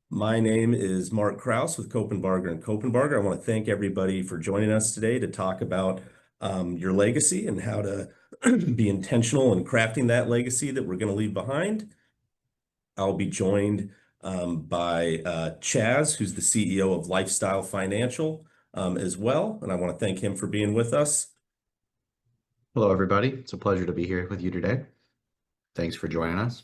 My name is Mark Kraus with Copenbarger and Copenbarger. I want to thank everybody for joining us today to talk about your legacy and how to be intentional in crafting that legacy that we're going to leave behind. I'll be joined by Chaz, who's the CEO of Lifestyle Financial as well. And I want to thank him for being with us. Hello, everybody. It's a pleasure to be here with you today. Thanks for joining us.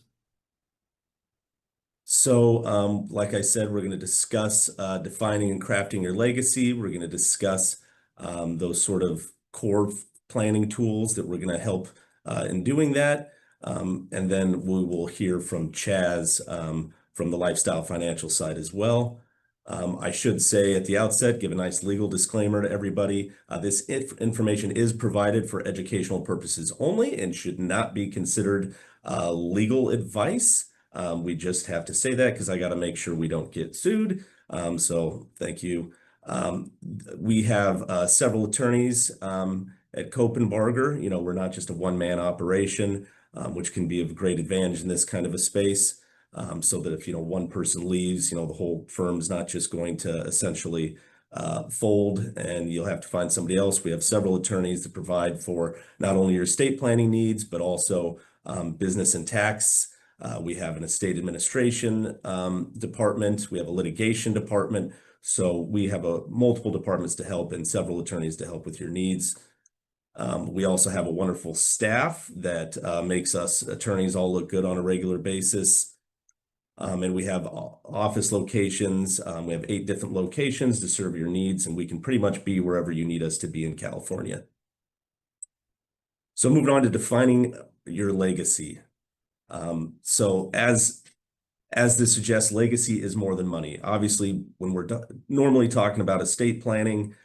So, like I said, we're going to discuss defining and crafting your legacy. We're going to discuss those sort of core planning tools that we're going to help in doing that. And then we will hear from Chaz from the lifestyle financial side as well. I should say at the outset, give a nice legal disclaimer to everybody. This information is provided for educational purposes only and should not be considered legal advice. We just have to say that because I got to make sure we don't get sued. So thank you. We have several attorneys at Copenbarger. You know, we're not just a one-man operation, which can be of great advantage in this kind of a space. So that if, one person leaves, the whole firm's not just going to essentially fold and you'll have to find somebody else. We have several attorneys that provide for not only your estate planning needs, but also business and tax. We have an estate administration department. We have a litigation department. So we have multiple departments to help and several attorneys to help with your needs. We also have a wonderful staff that makes us attorneys all look good on a regular basis. And we have office locations. We have 8 different locations to serve your needs, and we can pretty much be wherever you need us to be in California. So moving on to defining your legacy. So as this suggests, legacy is more than money. Obviously, when we're normally talking about estate planning,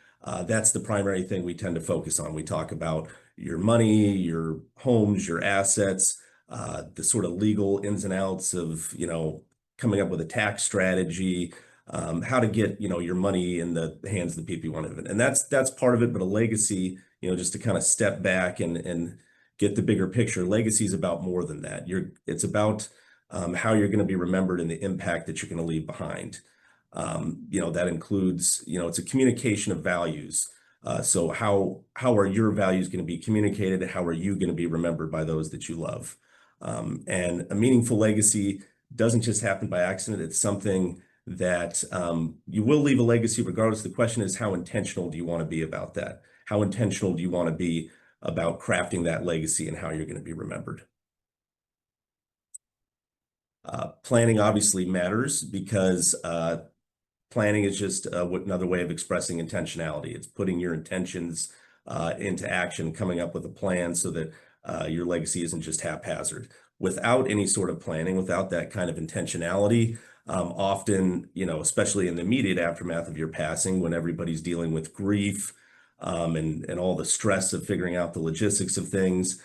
that's the primary thing we tend to focus on. We talk about your money, your homes, your assets, the sort of legal ins and outs of, coming up with a tax strategy, how to get, your money in the hands of the people you want to. And that's part of it. But a legacy, just to kind of step back and get the bigger picture, legacy is about more than that. It's about how you're going to be remembered and the impact that you're going to leave behind. That includes, it's a communication of values. So how are your values going to be communicated? How are you going to be remembered by those that you love? And a meaningful legacy doesn't just happen by accident. It's something that you will leave a legacy regardless. The question is, how intentional do you want to be about that? How intentional do you want to be about crafting that legacy and how you're going to be remembered? Planning obviously matters because planning is just another way of expressing intentionality. It's putting your intentions into action, coming up with a plan so that your legacy isn't just haphazard. Without any sort of planning, without that kind of intentionality, often, especially in the immediate aftermath of your passing, when everybody's dealing with grief and all the stress of figuring out the logistics of things,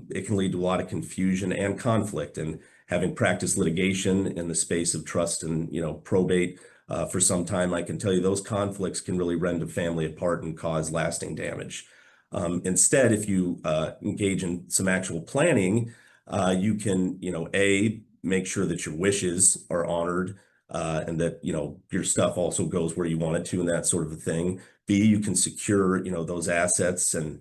it can lead to a lot of confusion and conflict. And having practiced litigation in the space of trust and, probate for some time, I can tell you those conflicts can really rend a family apart and cause lasting damage. Instead, if you engage in some actual planning, you can, make sure that your wishes are honored and that, your stuff also goes where you want it to and that sort of a thing. B, you can secure, those assets and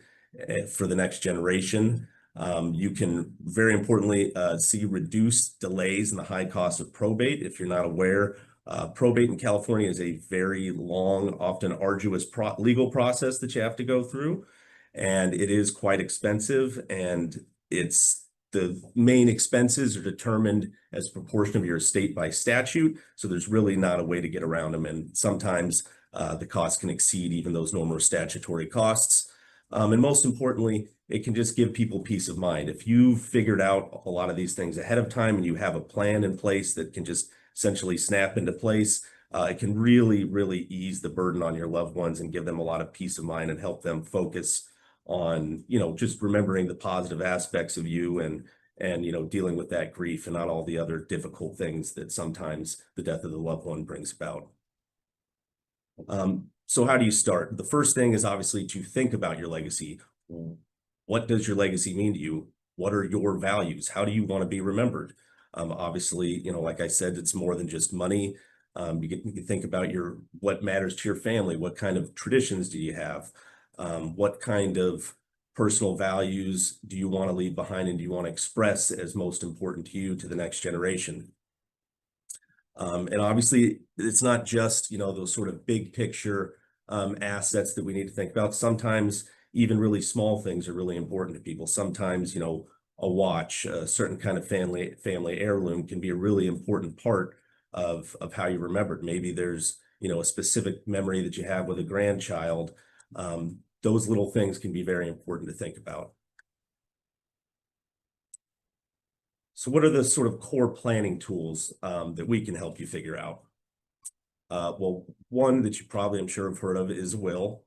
for the next generation. You can, very importantly, see reduced delays in the high cost of probate. If you're not aware, probate in California is a very long, often arduous legal process that you have to go through. And it is quite expensive, and the main expenses are determined as a proportion of your estate by statute. So there's really not a way to get around them. And sometimes the costs can exceed even those normal statutory costs. And most importantly, it can just give people peace of mind. If you've figured out a lot of these things ahead of time and you have a plan in place that can just essentially snap into place, it can really, really ease the burden on your loved ones and give them a lot of peace of mind and help them focus on, just remembering the positive aspects of you and dealing with that grief and not all the other difficult things that sometimes the death of the loved one brings about. So how do you start? The first thing is obviously to think about your legacy. What does your legacy mean to you? What are your values? How do you want to be remembered? Obviously, like I said, it's more than just money. You can think about what matters to your family. What kind of traditions do you have? What kind of personal values do you want to leave behind and do you want to express as most important to you to the next generation? And obviously, it's not just, those sort of big picture assets that we need to think about. Sometimes even really small things are really important to people. Sometimes, a watch, a certain kind of family heirloom can be a really important part of how you remembered. Maybe there's, a specific memory that you have with a grandchild. Those little things can be very important to think about. So what are the sort of core planning tools that we can help you figure out? Well, one that you probably, I'm sure, have heard of is a will.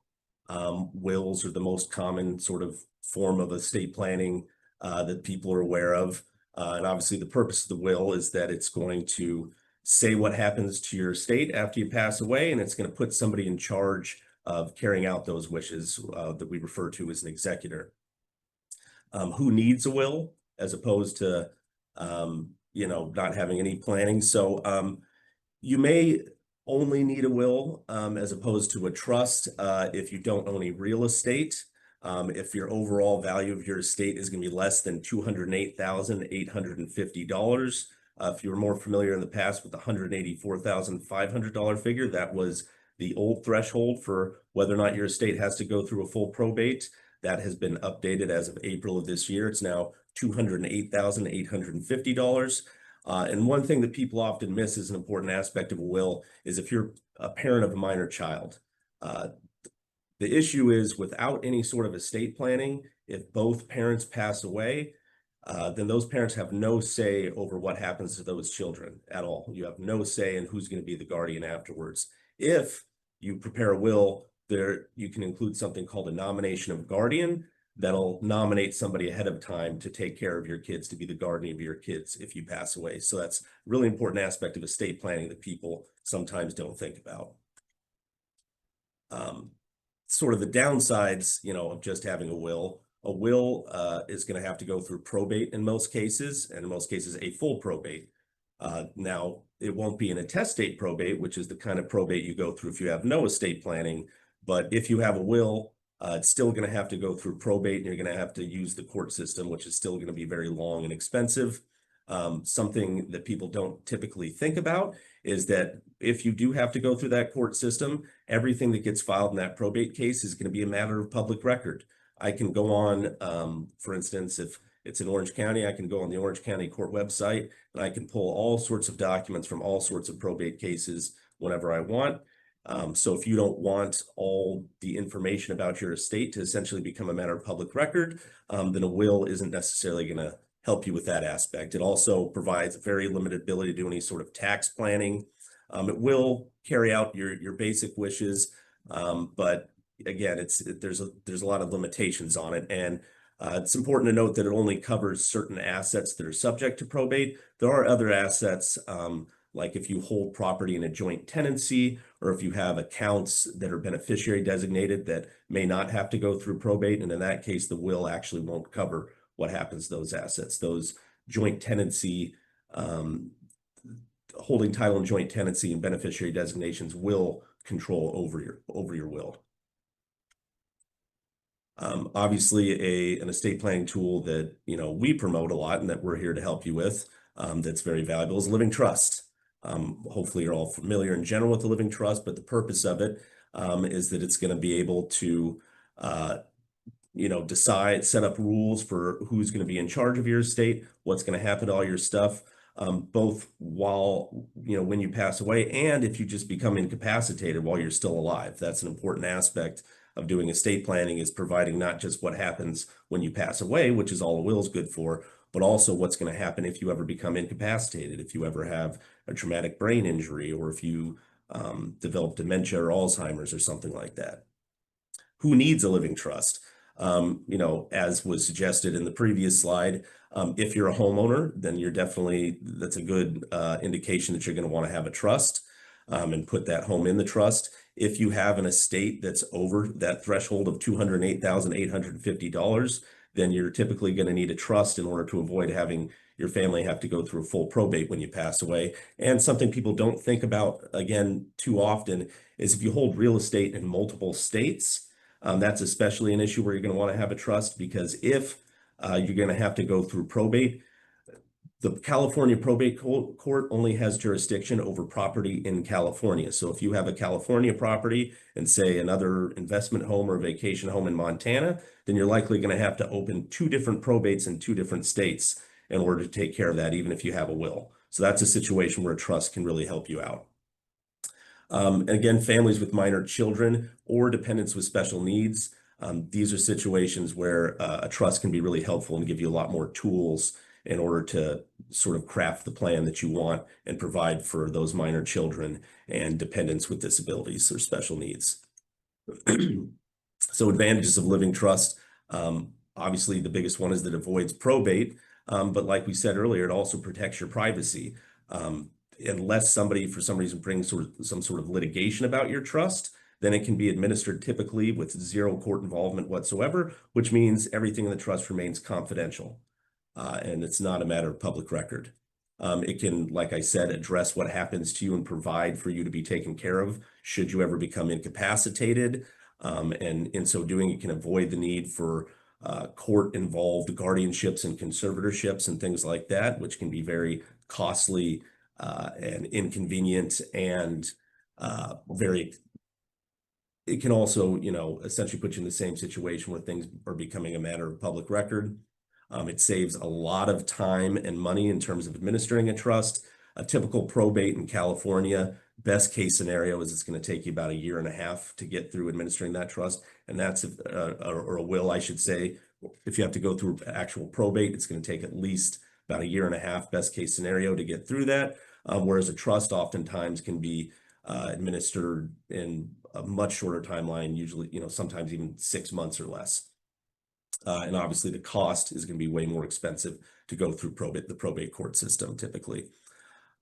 Wills are the most common sort of form of estate planning that people are aware of. And obviously the purpose of the will is that it's going to say what happens to your estate after you pass away, and it's going to put somebody in charge of carrying out those wishes that we refer to as an executor. Who needs a will as opposed to, not having any planning? So you may only need a will as opposed to a trust if you don't own any real estate. If your overall value of your estate is going to be less than $208,850. If you were more familiar in the past with the $184,500 figure, that was the old threshold for whether or not your estate has to go through a full probate. That has been updated as of April of this year. It's now $208,850. And one thing that people often miss as an important aspect of a will is if you're a parent of a minor child. The issue is without any sort of estate planning, if both parents pass away, then those parents have no say over what happens to those children at all. You have no say in who's going to be the guardian afterwards. If you prepare a will, you can include something called a nomination of guardian that'll nominate somebody ahead of time to take care of your kids, to be the guardian of your kids if you pass away. So that's a really important aspect of estate planning that people sometimes don't think about. Sort of the downsides, of just having a will. A will is going to have to go through probate in most cases, and in most cases a full probate. Now, it won't be an intestate probate, which is the kind of probate you go through if you have no estate planning. But if you have a will, it's still going to have to go through probate, and you're going to have to use the court system, which is still going to be very long and expensive. Something that people don't typically think about is that if you do have to go through that court system, everything that gets filed in that probate case is going to be a matter of public record. I can go on, for instance, if it's in Orange County, I can go on the Orange County Court website and I can pull all sorts of documents from all sorts of probate cases whenever I want. So if you don't want all the information about your estate to essentially become a matter of public record, then a will isn't necessarily going to help you with that aspect. It also provides very limited ability to do any sort of tax planning. It will carry out your basic wishes, but again, there's a lot of limitations on it, and it's important to note that it only covers certain assets that are subject to probate. There are other assets, like if you hold property in a joint tenancy, or if you have accounts that are beneficiary designated that may not have to go through probate, and in that case, the will actually won't cover what happens to those assets. Those joint tenancy, holding title and joint tenancy and beneficiary designations will control over your will. Obviously, an estate planning tool that we promote a lot and that we're here to help you with, that's very valuable, is living trust. Hopefully, you're all familiar in general with the living trust, but the purpose of it is that it's going to be able to set up rules for who's going to be in charge of your estate, what's going to happen to all your stuff, both while, when you pass away and if you just become incapacitated while you're still alive. That's an important aspect of doing estate planning, is providing not just what happens when you pass away, which is all a will is good for, but also what's going to happen if you ever become incapacitated, if you ever have a traumatic brain injury, or if you develop dementia or Alzheimer's or something like that. Who needs a living trust? As was suggested in the previous slide, if you're a homeowner, then that's a good indication that you're going to want to have a trust and put that home in the trust. If you have an estate that's over that threshold of $208,850, then you're typically going to need a trust in order to avoid having your family have to go through a full probate when you pass away. And something people don't think about, again, too often is if you hold real estate in multiple states, that's especially an issue where you're going to want to have a trust, because if you're going to have to go through probate, the California probate court only has jurisdiction over property in California. So if you have a California property and say another investment home or vacation home in Montana, then you're likely going to have to open two different probates in two different states in order to take care of that, even if you have a will. So that's a situation where a trust can really help you out. And again, families with minor children or dependents with special needs. These are situations where a trust can be really helpful and give you a lot more tools in order to sort of craft the plan that you want and provide for those minor children and dependents with disabilities or special needs. So advantages of living trust. Obviously, the biggest one is that it avoids probate. But like we said earlier, it also protects your privacy. Unless somebody, for some reason, brings some sort of litigation about your trust, then it can be administered typically with zero court involvement whatsoever, which means everything in the trust remains confidential. And it's not a matter of public record. It can, like I said, address what happens to you and provide for you to be taken care of should you ever become incapacitated. And in so doing, it can avoid the need for court-involved guardianships and conservatorships and things like that, which can be very costly and inconvenient and it can also, essentially put you in the same situation where things are becoming a matter of public record. It saves a lot of time and money in terms of administering a trust. A typical probate in California, best case scenario is it's going to take you about 1.5 years to get through administering that trust. And that's, or a will, I should say. If you have to go through actual probate, it's going to take at least about 1.5 years, best case scenario, to get through that. Whereas a trust oftentimes can be administered in a much shorter timeline, usually, sometimes even 6 months or less. And obviously the cost is going to be way more expensive to go through the probate court system typically.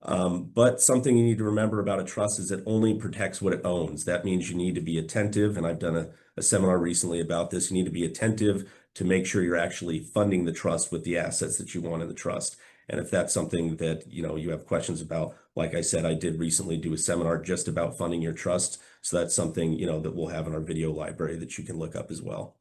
But something you need to remember about a trust is it only protects what it owns. That means you need to be attentive, and I've done a seminar recently about this. You need to be attentive to make sure you're actually funding the trust with the assets that you want in the trust. And if that's something that you have questions about, like I said, I did recently do a seminar just about funding your trust. So that's something that we'll have in our video library that you can look up as well.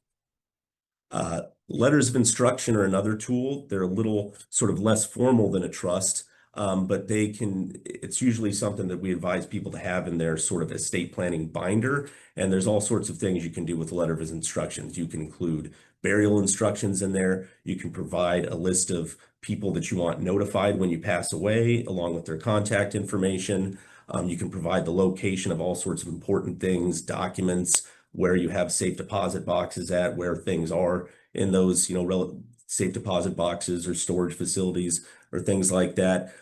Letters of instruction are another tool. They're a little sort of less formal than a trust, but it's usually something that we advise people to have in their sort of estate planning binder. And there's all sorts of things you can do with a letter of instructions. You can include burial instructions in there. You can provide a list of people that you want notified when you pass away, along with their contact information. You can provide the location of all sorts of important things, documents, where you have safe deposit boxes at, where things are in those, safe deposit boxes or storage facilities or things like that.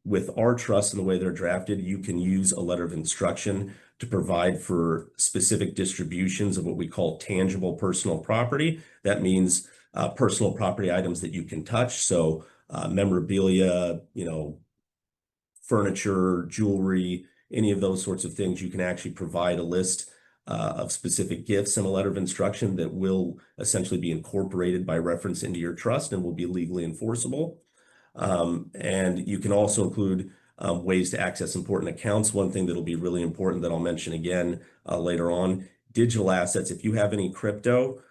With our trusts and the way they're drafted, you can use a letter of instruction to provide for specific distributions of what we call tangible personal property. That means personal property items that you can touch. So memorabilia, furniture, jewelry, any of those sorts of things, you can actually provide a list of specific gifts and a letter of instruction that will essentially be incorporated by reference into your trust and will be legally enforceable. And you can also include ways to access important accounts. One thing that'll be really important that I'll mention again later on, digital assets. If you have any crypto,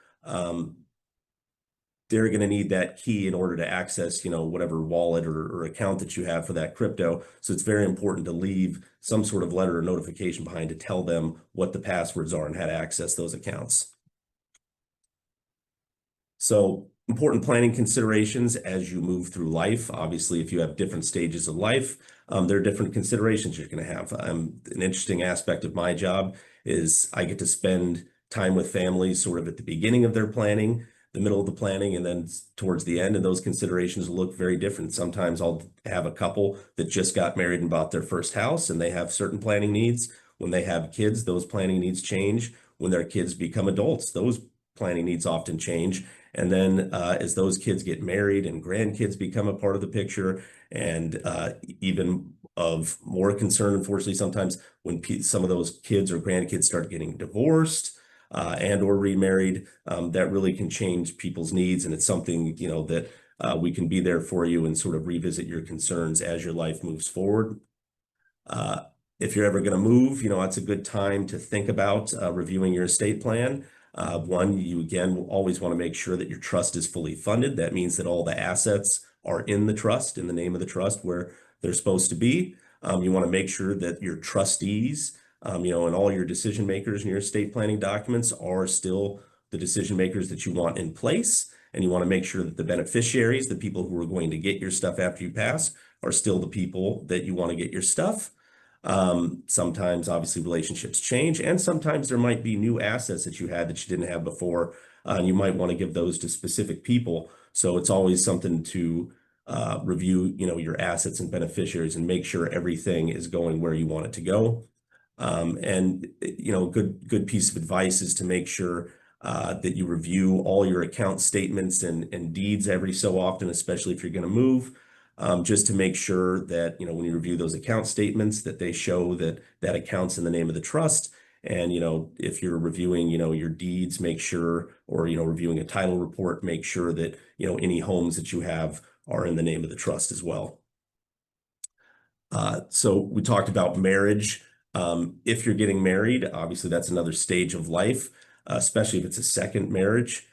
they're going to need that key in order to access, whatever wallet or account that you have for that crypto. So it's very important to leave some sort of letter or notification behind to tell them what the passwords are and how to access those accounts. So important planning considerations as you move through life. Obviously, if you have different stages of life, there are different considerations you're going to have. An interesting aspect of my job is I get to spend time with families sort of at the beginning of their planning, the middle of the planning, and then towards the end, and those considerations look very different. Sometimes I'll have a couple that just got married and bought their first house, and they have certain planning needs. When they have kids, those planning needs change. When their kids become adults, those planning needs often change. And then as those kids get married and grandkids become a part of the picture, and even of more concern, unfortunately, sometimes when some of those kids or grandkids start getting divorced, and or remarried, that really can change people's needs. And it's something, that we can be there for you and sort of revisit your concerns as your life moves forward. Uh, if you're ever going to move, it's a good time to think about reviewing your estate plan. One, you again will always want to make sure that your trust is fully funded. That means that all the assets are in the trust, in the name of the trust, where they're supposed to be. You want to make sure that your trustees, and all your decision makers in your estate planning documents are still the decision makers that you want in place. And you want to make sure that the beneficiaries, the people who are going to get your stuff after you pass, are still the people that you want to get your stuff. Sometimes obviously relationships change, and sometimes there might be new assets that you had that you didn't have before, and you might want to give those to specific people. So it's always something to review, your assets and beneficiaries and make sure everything is going where you want it to go. And good piece of advice is to make sure that you review all your account statements and deeds every so often, especially if you're going to move. Just to make sure that, when you review those account statements, that they show that that account's in the name of the trust. And, if you're reviewing, your deeds, make sure, or, reviewing a title report, make sure that, any homes that you have are in the name of the trust as well. So we talked about marriage. If you're getting married, obviously that's another stage of life, especially if it's a second marriage.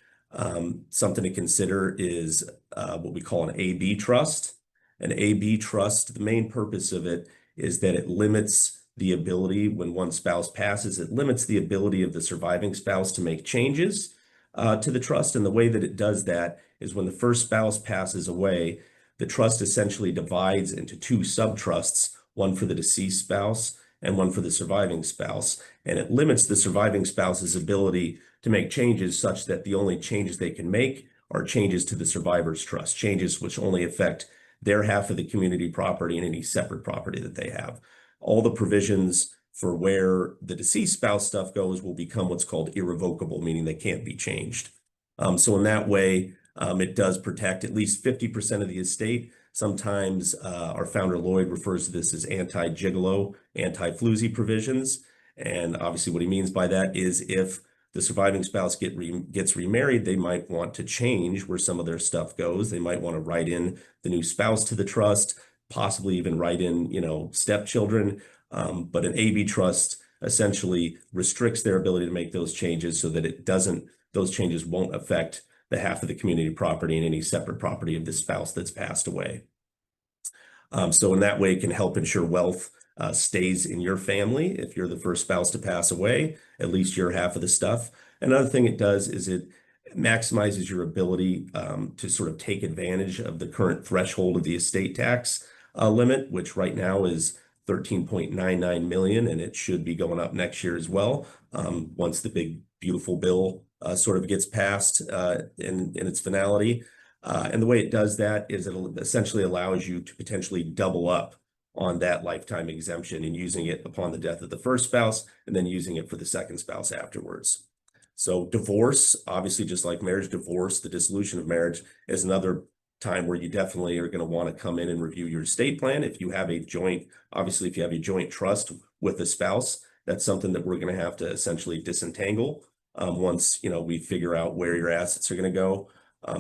Something to consider is what we call an AB trust. An AB trust, the main purpose of it is that it limits the ability, when one spouse passes, it limits the ability of the surviving spouse to make changes to the trust. And the way that it does that is when the first spouse passes away, the trust essentially divides into two subtrusts, one for the deceased spouse and one for the surviving spouse. And it limits the surviving spouse's ability to make changes such that the only changes they can make are changes to the survivor's trust, changes which only affect their half of the community property and any separate property that they have. All the provisions for where the deceased spouse stuff goes will become what's called irrevocable, meaning they can't be changed. So in that way, it does protect at least 50% of the estate. Sometimes our founder Lloyd refers to this as anti-gigolo, anti-floozy provisions. And obviously what he means by that is if the surviving spouse gets remarried, they might want to change where some of their stuff goes. They might want to write in the new spouse to the trust, possibly even write in, stepchildren. But an AB trust essentially restricts their ability to make those changes so that those changes won't affect the half of the community property and any separate property of the spouse that's passed away. So in that way, it can help ensure wealth stays in your family. If you're the first spouse to pass away, at least your half of the stuff. Another thing it does is it maximizes your ability to sort of take advantage of the current threshold of the estate tax limit, which right now is 13.99 million, and it should be going up next year as well, once the big beautiful bill sort of gets passed in its finality. And the way it does that is it essentially allows you to potentially double up on that lifetime exemption and using it upon the death of the first spouse and then using it for the second spouse afterwards. So divorce, obviously, just like marriage, divorce, the dissolution of marriage is another time where you definitely are going to want to come in and review your estate plan. If you have a joint trust with a spouse, that's something that we're going to have to essentially disentangle once, we figure out where your assets are going to go.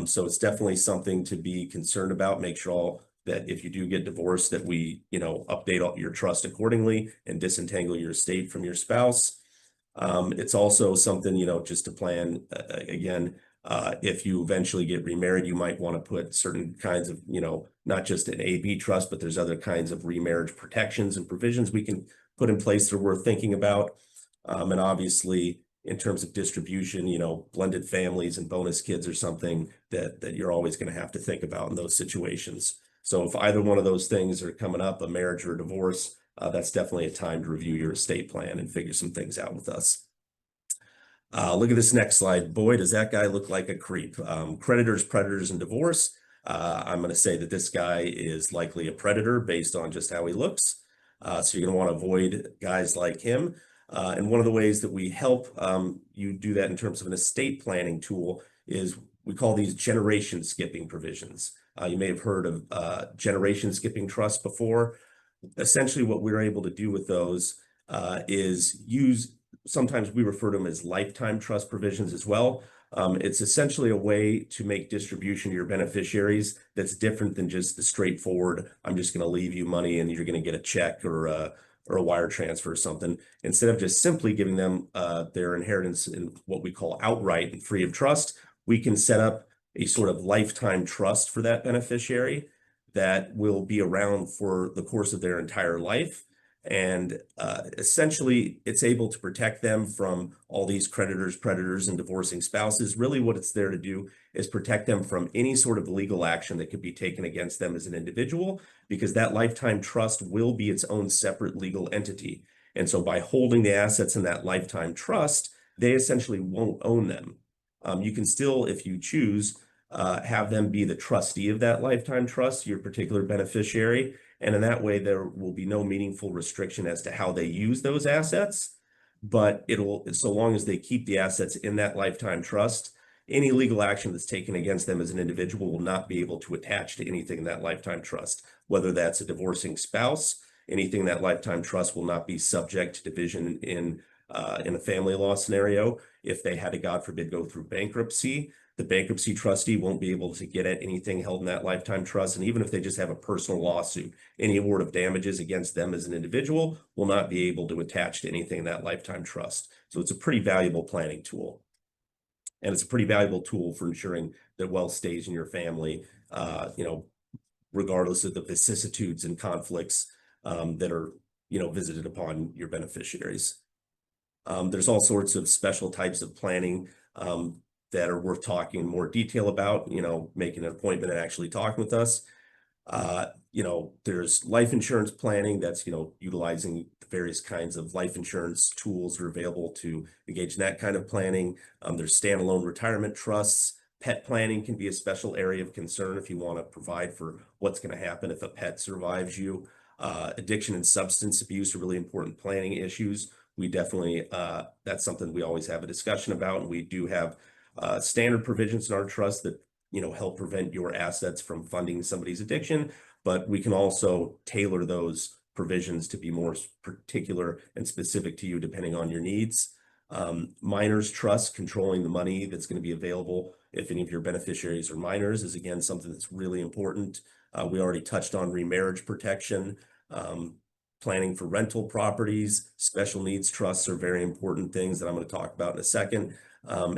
So it's definitely something to be concerned about. Make sure that if you do get divorced, that we, update all your trust accordingly and disentangle your estate from your spouse. It's also something, just to plan, again, if you eventually get remarried, you might want to put certain kinds of, not just an AB trust, but there's other kinds of remarriage protections and provisions we can put in place that are worth thinking about. And obviously, in terms of distribution, blended families and bonus kids are something that you're always going to have to think about in those situations. So if either one of those things are coming up, a marriage or a divorce, that's definitely a time to review your estate plan and figure some things out with us. Look at this next slide. Boy, does that guy look like a creep. Creditors, predators, and divorce. I'm going to say that this guy is likely a predator based on just how he looks. So you're going to want to avoid guys like him. And one of the ways that we help you do that in terms of an estate planning tool is we call these generation skipping provisions. You may have heard of generation skipping trusts before. Essentially, what we're able to do with those is use sometimes we refer to them as lifetime trust provisions as well. It's essentially a way to make distribution to your beneficiaries that's different than just the straightforward, I'm just going to leave you money and you're going to get a check or a wire transfer or something. Instead of just simply giving them their inheritance in what we call outright and free of trust, we can set up a sort of lifetime trust for that beneficiary that will be around for the course of their entire life. And essentially, it's able to protect them from all these creditors, predators, and divorcing spouses. Really, what it's there to do is protect them from any sort of legal action that could be taken against them as an individual, because that lifetime trust will be its own separate legal entity. And so by holding the assets in that lifetime trust, they essentially won't own them. You can still, if you choose, have them be the trustee of that lifetime trust, your particular beneficiary. And in that way, there will be no meaningful restriction as to how they use those assets. But so long as they keep the assets in that lifetime trust, any legal action that's taken against them as an individual will not be able to attach to anything in that lifetime trust, whether that's a divorcing spouse. Anything in that lifetime trust will not be subject to division in a family law scenario. If they had to, God forbid, go through bankruptcy, the bankruptcy trustee won't be able to get at anything held in that lifetime trust. And even if they just have a personal lawsuit, any award of damages against them as an individual will not be able to attach to anything in that lifetime trust. So it's a pretty valuable planning tool. And it's a pretty valuable tool for ensuring that wealth stays in your family, regardless of the vicissitudes and conflicts that are, visited upon your beneficiaries. There's all sorts of special types of planning that are worth talking in more detail about, making an appointment and actually talking with us. There's life insurance planning that's, utilizing the various kinds of life insurance tools that are available to engage in that kind of planning. There's standalone retirement trusts. Pet planning can be a special area of concern if you want to provide for what's going to happen if a pet survives you. Addiction and substance abuse are really important planning issues. We definitely, that's something we always have a discussion about, and we do have standard provisions in our trust that help prevent your assets from funding somebody's addiction, but we can also tailor those provisions to be more particular and specific to you depending on your needs. Minors trust, controlling the money that's going to be available if any of your beneficiaries are minors, is again something that's really important. We already touched on remarriage protection. Planning for rental properties, special needs trusts are very important things that I'm going to talk about in a second.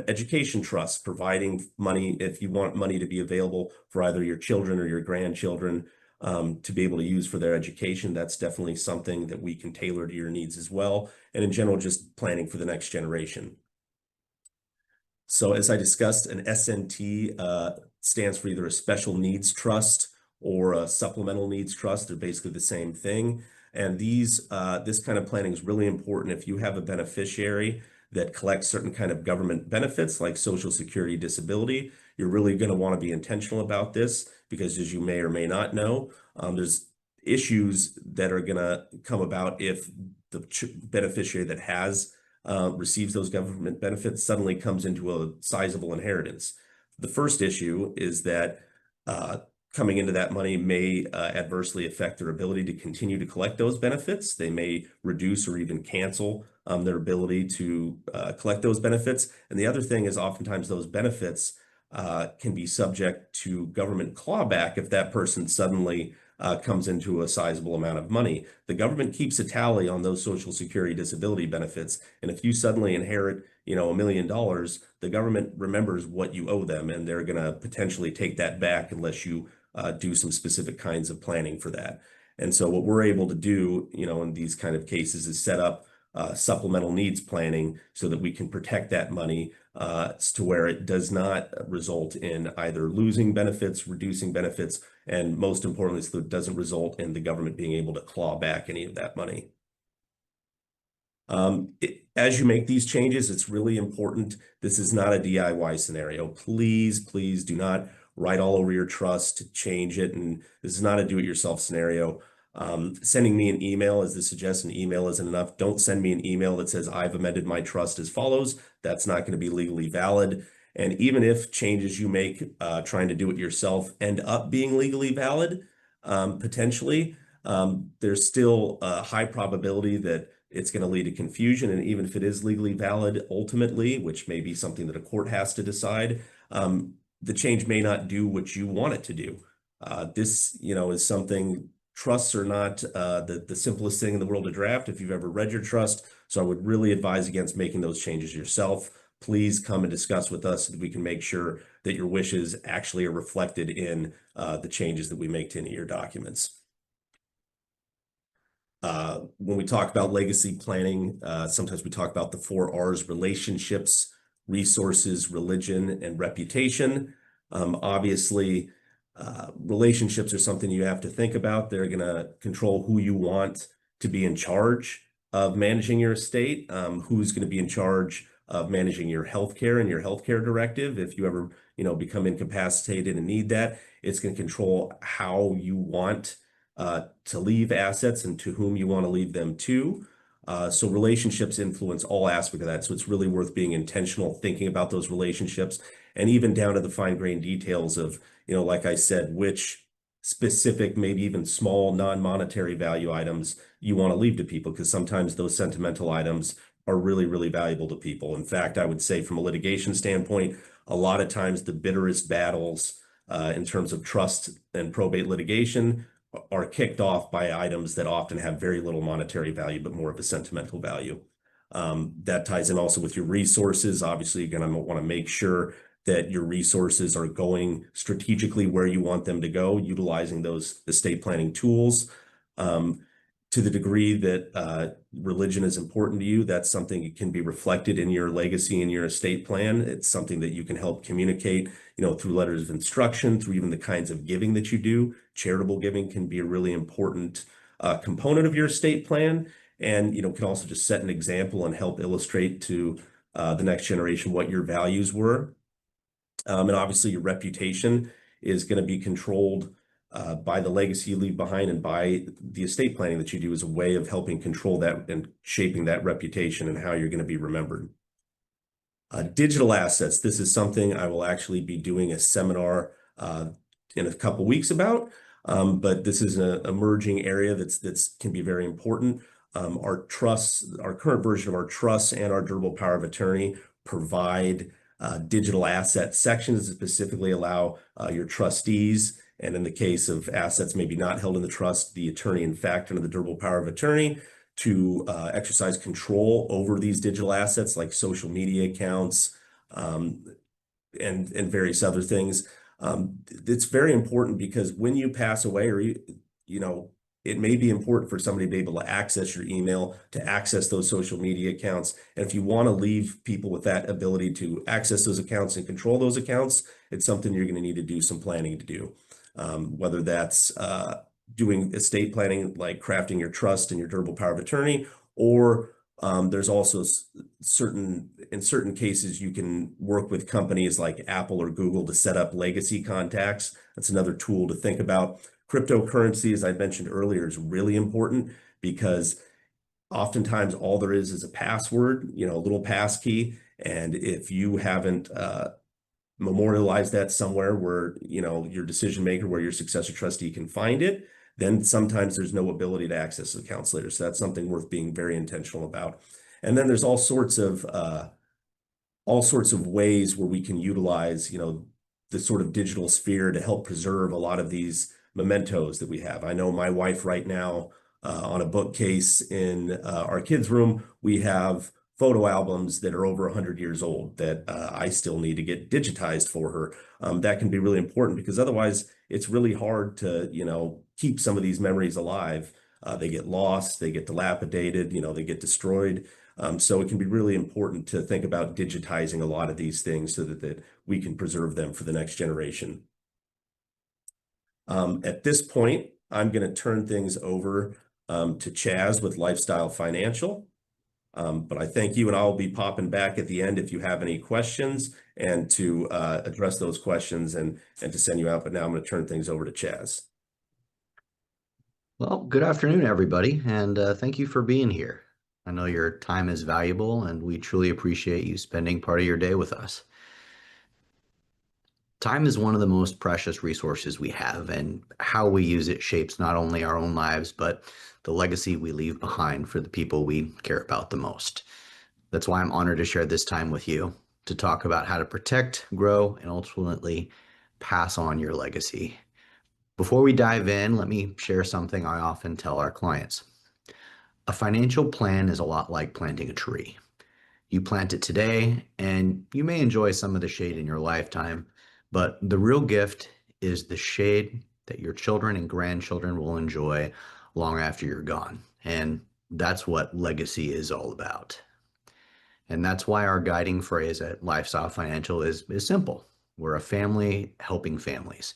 Education trusts, providing money if you want money to be available for either your children or your grandchildren to be able to use for their education. That's definitely something that we can tailor to your needs as well. And in general, just planning for the next generation. So as I discussed, an SNT stands for either a special needs trust or a supplemental needs trust. They're basically the same thing. And this kind of planning is really important if you have a beneficiary that collects certain kind of government benefits like Social Security, disability. You're really going to want to be intentional about this because, as you may or may not know, there's issues that are going to come about if the beneficiary that has receives those government benefits suddenly comes into a sizable inheritance. The first issue is that coming into that money may adversely affect their ability to continue to collect those benefits. They may reduce or even cancel their ability to collect those benefits. And the other thing is oftentimes those benefits can be subject to government clawback if that person suddenly comes into a sizable amount of money. The government keeps a tally on those Social Security disability benefits. And if you suddenly inherit, $1 million, the government remembers what you owe them, and they're going to potentially take that back unless you do some specific kinds of planning for that. And so what we're able to do, in these kind of cases is set up supplemental needs planning so that we can protect that money to where it does not result in either losing benefits, reducing benefits, and most importantly, so it doesn't result in the government being able to claw back any of that money. As you make these changes, it's really important. This is not a DIY scenario. Please, please do not write all over your trust to change it. And this is not a do-it-yourself scenario. Sending me an email, as this suggests, an email isn't enough. Don't send me an email that says I've amended my trust as follows. That's not going to be legally valid. And even if changes you make trying to do it yourself end up being legally valid, potentially, there's still a high probability that it's going to lead to confusion. And even if it is legally valid ultimately, which may be something that a court has to decide, the change may not do what you want it to do. This, is something. Trusts are not the simplest thing in the world to draft if you've ever read your trust. So I would really advise against making those changes yourself. Please come and discuss with us so that we can make sure that your wishes actually are reflected in the changes that we make to any of your documents. When we talk about legacy planning, sometimes we talk about the 4 R's: relationships, resources, religion, and reputation. Obviously, relationships are something you have to think about. They're going to control who you want to be in charge of managing your estate, who's going to be in charge of managing your healthcare and your healthcare directive. If you ever, become incapacitated and need that, it's going to control how you want to leave assets and to whom you want to leave them to. So relationships influence all aspects of that. So it's really worth being intentional, thinking about those relationships, and even down to the fine-grained details of, like I said, which specific, maybe even small non-monetary value items you want to leave to people, because sometimes those sentimental items are really, really valuable to people. In fact, I would say from a litigation standpoint, a lot of times the bitterest battles in terms of trust and probate litigation are kicked off by items that often have very little monetary value, but more of a sentimental value. That ties in also with your resources. Obviously, you're going to want to make sure that your resources are going strategically where you want them to go, utilizing those estate planning tools. To the degree that religion is important to you, that's something that can be reflected in your legacy and your estate plan. It's something that you can help communicate, through letters of instruction, through even the kinds of giving that you do. Charitable giving can be a really important component of your estate plan, and can also just set an example and help illustrate to the next generation what your values were. And obviously, your reputation is going to be controlled by the legacy you leave behind and by the estate planning that you do as a way of helping control that and shaping that reputation and how you're going to be remembered. Digital assets. This is something I will actually be doing a seminar in a couple weeks about, but this is an emerging area that's can be very important. Our trusts, our current version of our trusts and our durable power of attorney provide digital asset sections that specifically allow your trustees, and in the case of assets maybe not held in the trust, the attorney in fact under the durable power of attorney, to exercise control over these digital assets like social media accounts and various other things. It's very important because when you pass away, or it may be important for somebody to be able to access your email, to access those social media accounts. And if you want to leave people with that ability to access those accounts and control those accounts, it's something you're going to need to do some planning to do. Whether that's doing estate planning, like crafting your trust and your durable power of attorney, or there's also in certain cases, you can work with companies like Apple or Google to set up legacy contacts. That's another tool to think about. Cryptocurrency, as I mentioned earlier, is really important because oftentimes all there is a password, a little pass key. And if you haven't memorialized that somewhere where, your decision maker, where your successor trustee can find it, then sometimes there's no ability to access accounts later. So that's something worth being very intentional about. And then there's all sorts of ways where we can utilize, the sort of digital sphere to help preserve a lot of these mementos that we have. I know my wife right now, on a bookcase in our kids' room, we have photo albums that are over 100 years old that I still need to get digitized for her. That can be really important because otherwise it's really hard to, keep some of these memories alive. They get lost, they get dilapidated, they get destroyed. So it can be really important to think about digitizing a lot of these things so that we can preserve them for the next generation. At this point, I'm going to turn things over to Chaz with Lifestyle Financial. But I thank you, and I'll be popping back at the end if you have any questions and to address those questions and to send you out. But now I'm going to turn things over to Chaz. Well, good afternoon, everybody, and thank you for being here. I know your time is valuable, and we truly appreciate you spending part of your day with us. Time is one of the most precious resources we have, and how we use it shapes not only our own lives, but the legacy we leave behind for the people we care about the most. That's why I'm honored to share this time with you to talk about how to protect, grow, and ultimately pass on your legacy. Before we dive in, let me share something I often tell our clients. A financial plan is a lot like planting a tree. You plant it today, and you may enjoy some of the shade in your lifetime, but the real gift is the shade that your children and grandchildren will enjoy long after you're gone. And that's what legacy is all about. And that's why our guiding phrase at Lifestyle Financial is simple. We're a family helping families.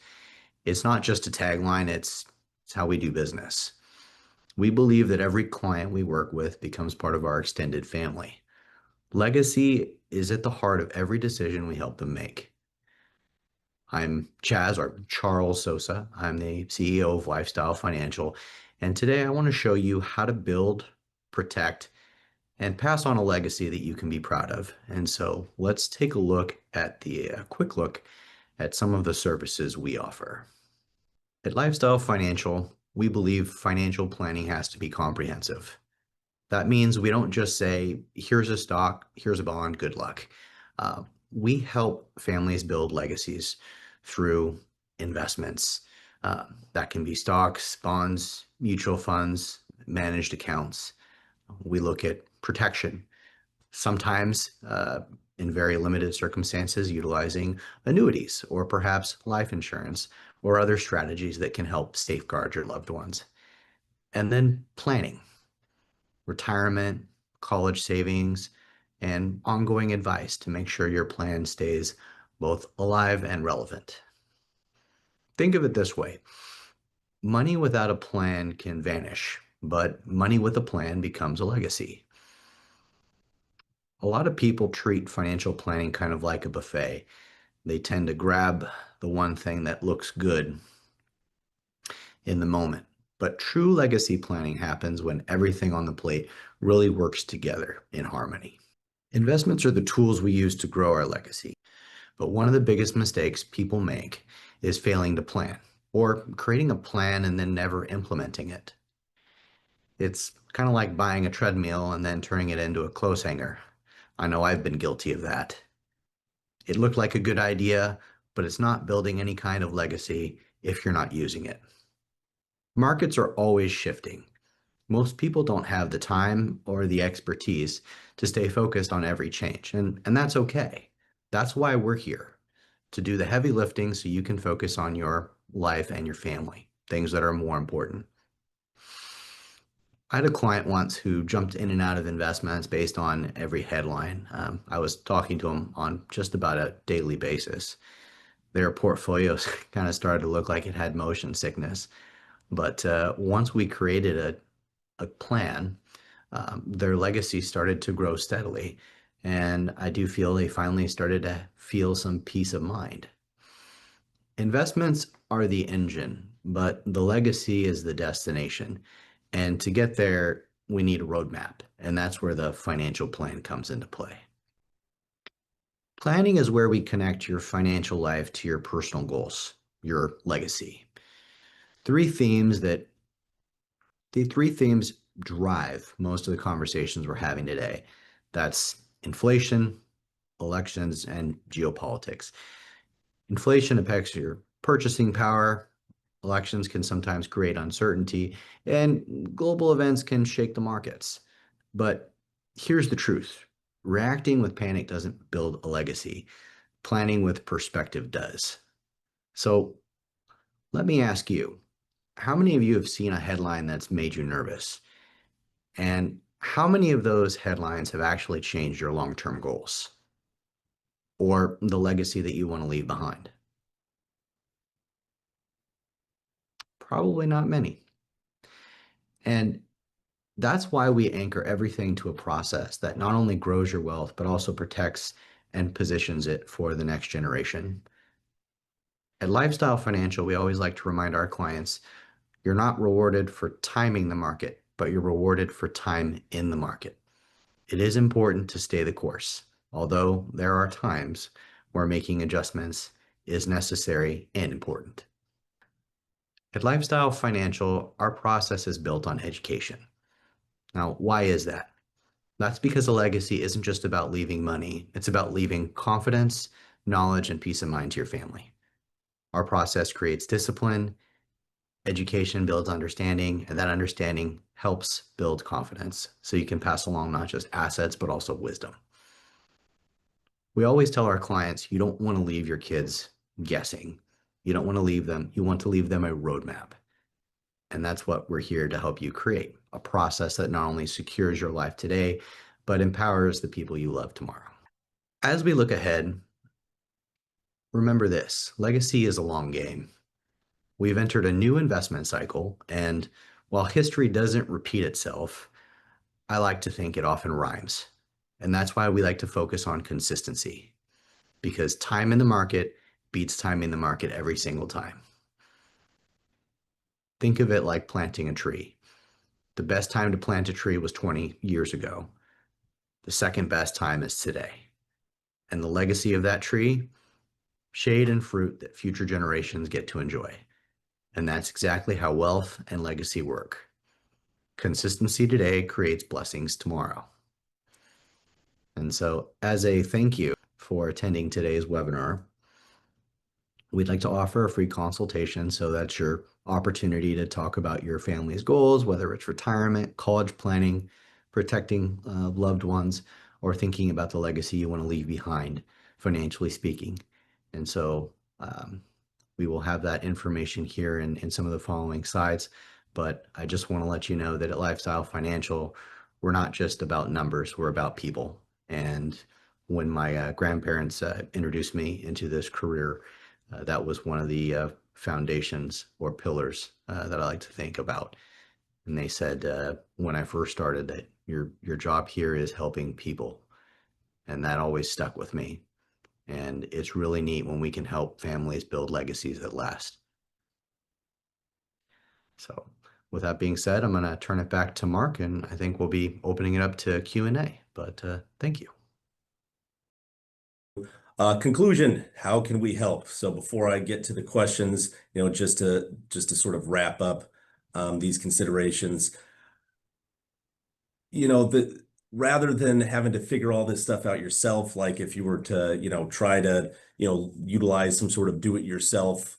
It's not just a tagline, it's how we do business. We believe that every client we work with becomes part of our extended family. Legacy is at the heart of every decision we help them make. I'm Chaz, or Charles Sosa. I'm the CEO of Lifestyle Financial. And today I want to show you how to build, protect, and pass on a legacy that you can be proud of. And so let's take a look at quick look at some of the services we offer. At Lifestyle Financial, we believe financial planning has to be comprehensive. That means we don't just say, here's a stock, here's a bond, good luck. We help families build legacies through investments. That can be stocks, bonds, mutual funds, managed accounts. We look at protection, sometimes in very limited circumstances, utilizing annuities or perhaps life insurance or other strategies that can help safeguard your loved ones. And then planning, retirement, college savings, and ongoing advice to make sure your plan stays both alive and relevant. Think of it this way. Money without a plan can vanish, but money with a plan becomes a legacy. A lot of people treat financial planning kind of like a buffet. They tend to grab the one thing that looks good in the moment. But true legacy planning happens when everything on the plate really works together in harmony. Investments are the tools we use to grow our legacy. But one of the biggest mistakes people make is failing to plan or creating a plan and then never implementing it. It's kind of like buying a treadmill and then turning it into a clothes hanger. I know I've been guilty of that. It looked like a good idea, but it's not building any kind of legacy if you're not using it. Markets are always shifting. Most people don't have the time or the expertise to stay focused on every change, and that's okay. That's why we're here, to do the heavy lifting so you can focus on your life and your family, things that are more important. I had a client once who jumped in and out of investments based on every headline. I was talking to him on just about a daily basis. Their portfolios kind of started to look like it had motion sickness. But once we created a plan, their legacy started to grow steadily. And I do feel they finally started to feel some peace of mind. Investments are the engine, but the legacy is the destination. And to get there, we need a roadmap. And that's where the financial plan comes into play. Planning is where we connect your financial life to your personal goals, your legacy. The three themes drive most of the conversations we're having today. That's inflation, elections, and geopolitics. Inflation affects your purchasing power. Elections can sometimes create uncertainty, and global events can shake the markets. But here's the truth. Reacting with panic doesn't build a legacy. Planning with perspective does. So let me ask you, how many of you have seen a headline that's made you nervous? And how many of those headlines have actually changed your long-term goals or the legacy that you want to leave behind? Probably not many. And that's why we anchor everything to a process that not only grows your wealth, but also protects and positions it for the next generation. At Lifestyle Financial, we always like to remind our clients, you're not rewarded for timing the market, but you're rewarded for time in the market. It is important to stay the course, although there are times where making adjustments is necessary and important. At Lifestyle Financial, our process is built on education. Now, why is that? That's because a legacy isn't just about leaving money, it's about leaving confidence, knowledge, and peace of mind to your family. Our process creates discipline, education builds understanding, and that understanding helps build confidence so you can pass along not just assets, but also wisdom. We always tell our clients you don't want to leave your kids guessing. You don't want to leave them, you want to leave them a roadmap. And that's what we're here to help you create, a process that not only secures your life today, but empowers the people you love tomorrow. As we look ahead, remember this: legacy is a long game. We've entered a new investment cycle, and while history doesn't repeat itself, I like to think it often rhymes. And that's why we like to focus on consistency, because time in the market beats time in the market every single time. Think of it like planting a tree. The best time to plant a tree was 20 years ago. The second best time is today. And the legacy of that tree, shade and fruit that future generations get to enjoy. And that's exactly how wealth and legacy work. Consistency today creates blessings tomorrow. And so, as a thank you for attending today's webinar, we'd like to offer a free consultation. So that's your opportunity to talk about your family's goals, whether it's retirement, college planning, protecting loved ones, or thinking about the legacy you want to leave behind, financially speaking. And so we will have that information here in some of the following slides. But I just want to let you know that at Lifestyle Financial, we're not just about numbers, we're about people. And when my grandparents introduced me into this career, that was one of the foundations or pillars that I like to think about. And they said when I first started that your job here is helping people. And that always stuck with me. And it's really neat when we can help families build legacies that last. So with that being said, I'm going to turn it back to Mark, and I think we'll be opening it up to Q&A. But thank you. Conclusion, how can we help? So before I get to the questions, just to sort of wrap up these considerations, rather than having to figure all this stuff out yourself, like if you were to, try to, utilize some sort of do-it-yourself,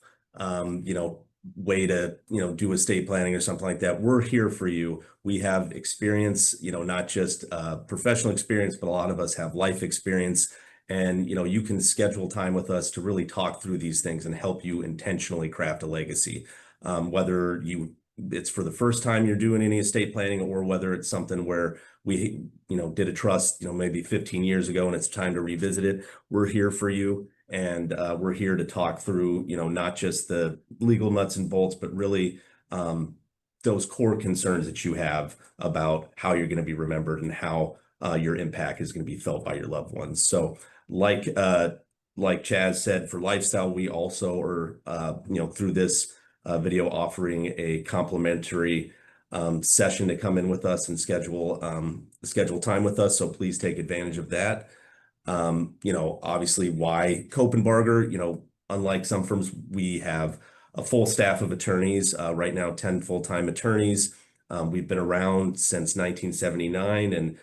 way to, do estate planning or something like that, we're here for you. We have experience, not just professional experience, but a lot of us have life experience. And, you can schedule time with us to really talk through these things and help you intentionally craft a legacy. Whether it's for the first time you're doing any estate planning, or whether it's something where we, did a trust, maybe 15 years ago and it's time to revisit it, we're here for you. And we're here to talk through, not just the legal nuts and bolts, but really those core concerns that you have about how you're going to be remembered and how your impact is going to be felt by your loved ones. So like Chaz said, for Lifestyle, we also are, through this video, offering a complimentary session to come in with us and schedule time with us. So please take advantage of that. Obviously, why Copenbarger? Unlike some firms, we have a full staff of attorneys, right now 10 full-time attorneys. We've been around since 1979, and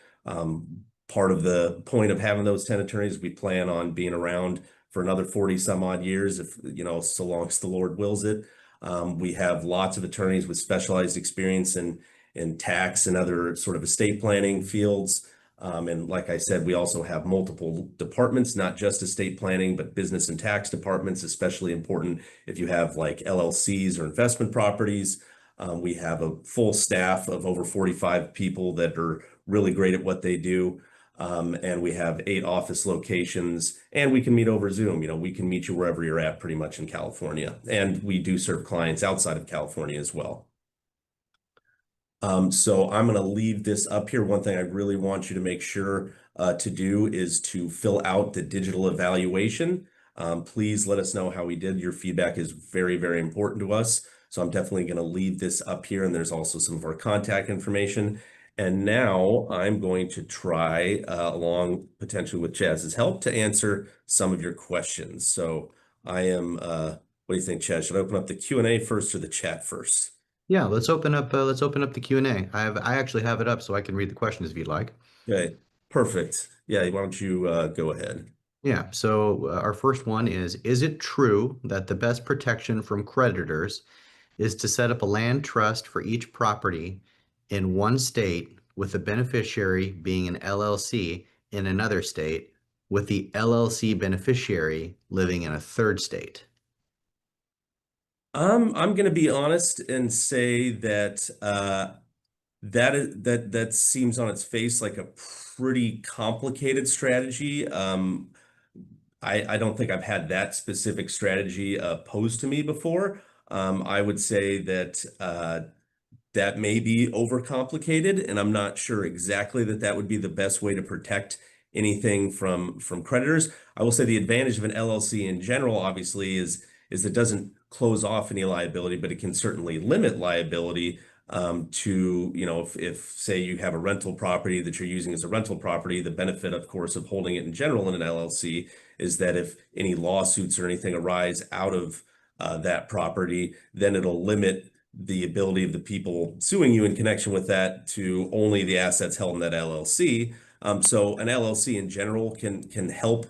part of the point of having those 10 attorneys, we plan on being around for another 40 some odd years, if, so long as the Lord wills it. We have lots of attorneys with specialized experience in tax and other sort of estate planning fields. And like I said, we also have multiple departments, not just estate planning, but business and tax departments, especially important if you have like LLCs or investment properties. We have a full staff of over 45 people that are really great at what they do. And we have 8 office locations, and we can meet over Zoom. We can meet you wherever you're at pretty much in California. And we do serve clients outside of California as well. So I'm going to leave this up here. One thing I really want you to make sure to do is to fill out the digital evaluation. Please let us know how we did. Your feedback is very, very important to us. So I'm definitely going to leave this up here, and there's also some of our contact information. And now I'm going to try, along potentially with Chaz's help, to answer some of your questions. So I am, what do you think, Chad? Should I open up the Q&A first or the chat first? Yeah, let's open up the Q&A. I actually have it up so I can read the questions if you'd like. Okay, perfect. Yeah, why don't you go ahead? Yeah, so our first one is it true that the best protection from creditors is to set up a land trust for each property in one state with the beneficiary being an LLC in another state with the LLC beneficiary living in a third state? I'm going to be honest and say that that seems on its face like a pretty complicated strategy. I don't think I've had that specific strategy posed to me before. I would say that that may be overcomplicated, and I'm not sure exactly that that would be the best way to protect anything from creditors. I will say the advantage of an LLC in general, obviously, is it doesn't close off any liability, but it can certainly limit liability to, if say you have a rental property that you're using as a rental property, the benefit, of course, of holding it in general in an LLC is that if any lawsuits or anything arise out of that property, then it'll limit the ability of the people suing you in connection with that to only the assets held in that LLC. So an LLC in general can help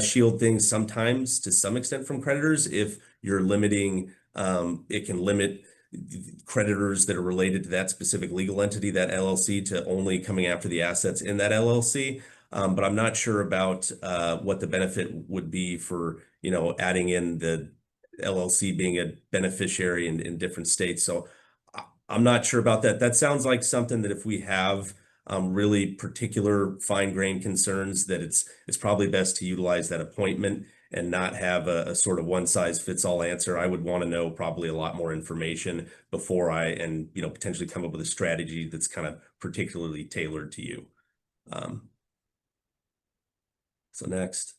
shield things sometimes to some extent from creditors if you're limiting. It can limit creditors that are related to that specific legal entity, that LLC, to only coming after the assets in that LLC. But I'm not sure about what the benefit would be for, adding in the LLC being a beneficiary in different states. So I'm not sure about that. That sounds like something that if we have really particular fine-grained concerns, that it's probably best to utilize that appointment and not have a sort of one-size-fits-all answer. I would want to know probably a lot more information before and potentially come up with a strategy that's kind of particularly tailored to you. So next.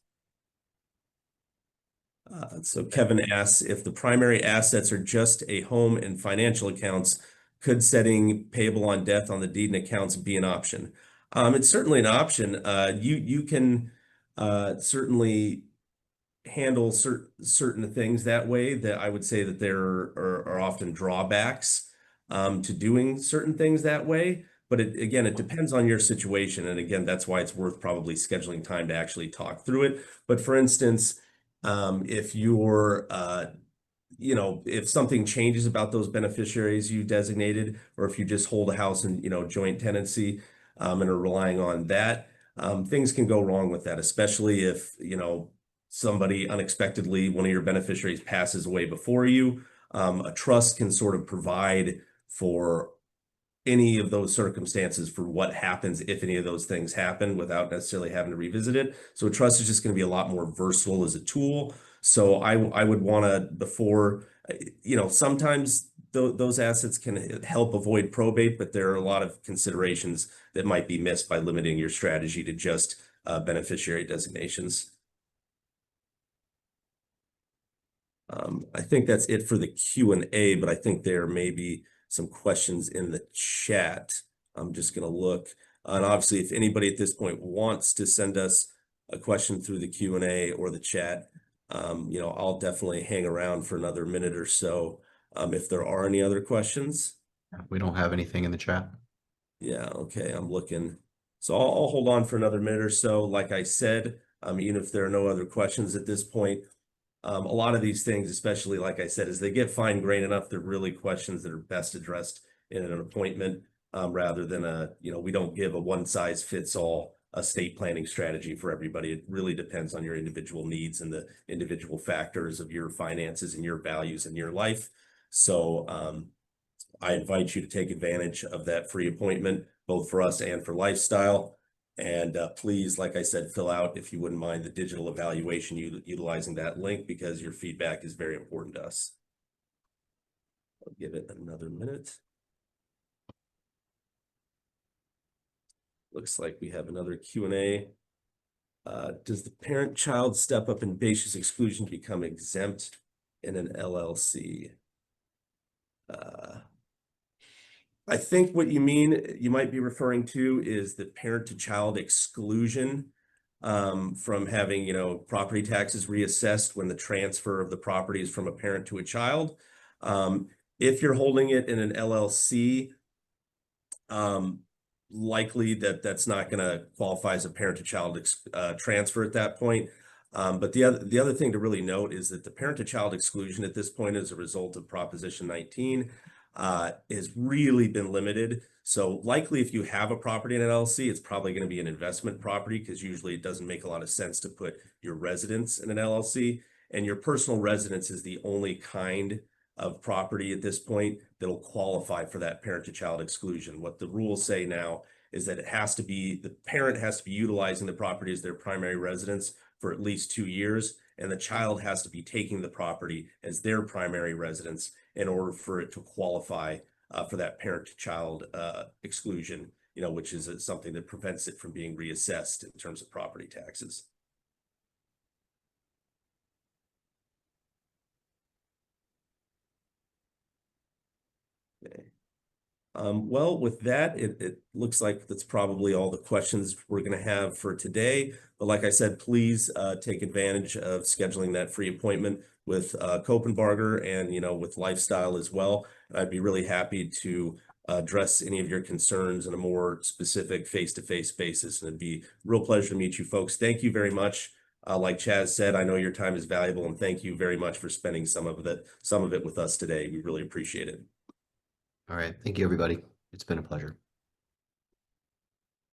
So Kevin asks if the primary assets are just a home and financial accounts, could setting payable on death on the deed and accounts be an option? It's certainly an option. You can certainly handle certain things that way. That I would say that there are often drawbacks to doing certain things that way. But again, it depends on your situation. And again, that's why it's worth probably scheduling time to actually talk through it. But for instance, if you're if something changes about those beneficiaries you designated, or if you just hold a house in, joint tenancy, and are relying on that, things can go wrong with that, especially if, somebody unexpectedly, one of your beneficiaries passes away before you. A trust can sort of provide for any of those circumstances for what happens if any of those things happen without necessarily having to revisit it. So a trust is just going to be a lot more versatile as a tool. So I would want to before, sometimes those assets can help avoid probate, but there are a lot of considerations that might be missed by limiting your strategy to just beneficiary designations. I think that's it for the Q&A, but I think there may be some questions in the chat. I'm just going to look. And obviously, if anybody at this point wants to send us a question through the Q&A or the chat, I'll definitely hang around for another minute or so if there are any other questions. We don't have anything in the chat. Yeah, okay, I'm looking. So I'll hold on for another minute or so. Like I said, even if there are no other questions at this point, a lot of these things, especially like I said, as they get fine-grained enough, they're really questions that are best addressed in an appointment rather than we don't give a one-size-fits-all estate planning strategy for everybody. It really depends on your individual needs and the individual factors of your finances and your values in your life. So I invite you to take advantage of that free appointment, both for us and for Lifestyle. And please, like I said, fill out, if you wouldn't mind, the digital evaluation utilizing that link, because your feedback is very important to us. I'll give it another minute. Looks like we have another Q&A. Does the parent-child step-up and basis exclusion become exempt in an LLC? I think what you might be referring to is the parent-to-child exclusion. from having, property taxes reassessed when the transfer of the property is from a parent to a child. If you're holding it in an LLC, likely that's not going to qualify as a parent to child transfer at that point. But the other thing to really note is that the parent to child exclusion at this point, as a result of Proposition 19, has really been limited. So likely, if you have a property in an LLC, it's probably going to be an investment property, because usually it doesn't make a lot of sense to put your residence in an LLC, and your personal residence is the only kind of property at this point that'll qualify for that parent to child exclusion. What the rules say now is that the parent has to be utilizing the property as their primary residence for at least 2 years, and the child has to be taking the property as their primary residence in order for it to qualify for that parent to child exclusion, which is something that prevents it from being reassessed in terms of property taxes. Okay. Well, with that, it looks like that's probably all the questions we're going to have for today. But like I said, please take advantage of scheduling that free appointment with Copenbarger and, with Lifestyle as well. And I'd be really happy to address any of your concerns in a more specific face-to-face basis. And it'd be a real pleasure to meet you folks. Thank you very much. Like Chaz said, I know your time is valuable, and thank you very much for spending some of it with us today. We really appreciate it. All right. Thank you, everybody. It's been a pleasure.